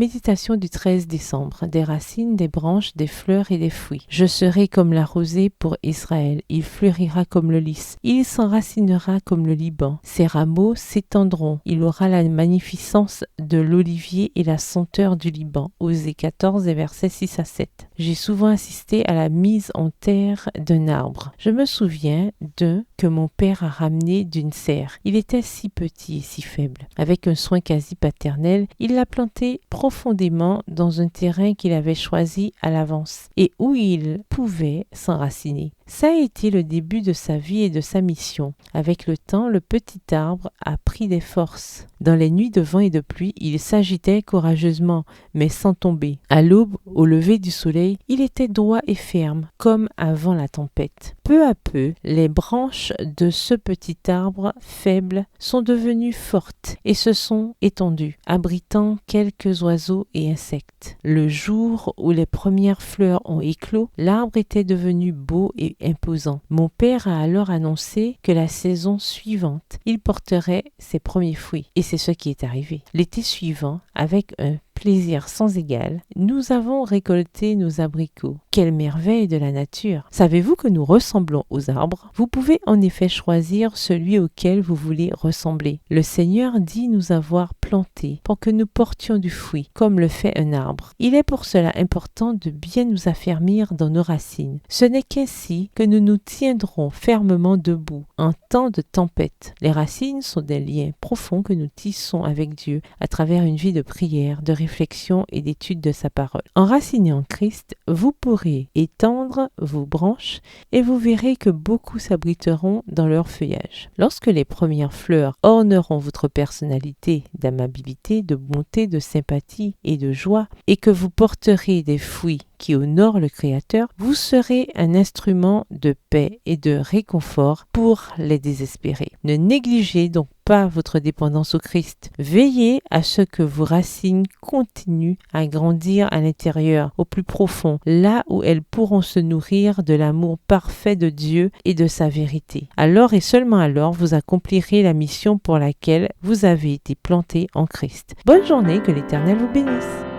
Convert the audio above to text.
Méditation du 13 décembre. Des racines, des branches, des fleurs et des fruits. Je serai comme la rosée pour Israël. Il fleurira comme le lys. Il s'enracinera comme le Liban. Ses rameaux s'étendront. Il aura la magnificence de l'olivier et la senteur du Liban. Osée 14 et versets 6 à 7. J'ai souvent assisté à la mise en terre d'un arbre. Je me souviens d'un que mon père a ramené d'une serre. Il était si petit et si faible. Avec un soin quasi paternel, il l'a planté profondément dans un terrain qu'il avait choisi à l'avance et où il pouvait s'enraciner. Ça a été le début de sa vie et de sa mission. Avec le temps, le petit arbre a pris des forces. Dans les nuits de vent et de pluie, il s'agitait courageusement, mais sans tomber. À l'aube, au lever du soleil, il était droit et ferme, comme avant la tempête. Peu à peu, les branches de ce petit arbre faible sont devenues fortes et se sont étendues, abritant quelques oiseaux et insectes. Le jour où les premières fleurs ont éclos, l'arbre était devenu beau et imposant. Mon père a alors annoncé que la saison suivante, il porterait ses premiers fruits. Et c'est ce qui est arrivé. L'été suivant, avec un plaisir sans égal, nous avons récolté nos abricots. Quelle merveille de la nature! Savez-vous que nous ressemblons aux arbres? Vous pouvez en effet choisir celui auquel vous voulez ressembler. Le Seigneur dit nous avoir plantés pour que nous portions du fruit, comme le fait un arbre. Il est pour cela important de bien nous affermir dans nos racines. Ce n'est qu'ainsi que nous nous tiendrons fermement debout en temps de tempête. Les racines sont des liens profonds que nous tissons avec Dieu à travers une vie de prière, de réflexion et d'étude de sa parole. Enracinés en Christ, vous pourrez étendre vos branches et vous verrez que beaucoup s'abriteront dans leur feuillage. Lorsque les premières fleurs orneront votre personnalité d'amabilité, de bonté, de sympathie et de joie, et que vous porterez des fruits qui honorent le Créateur, vous serez un instrument de paix et de réconfort pour les désespérés. Ne négligez donc pas votre dépendance au Christ. Veillez à ce que vos racines continuent à grandir à l'intérieur, au plus profond, là où elles pourront se nourrir de l'amour parfait de Dieu et de sa vérité. Alors et seulement alors, vous accomplirez la mission pour laquelle vous avez été plantés en Christ. Bonne journée, que l'Éternel vous bénisse.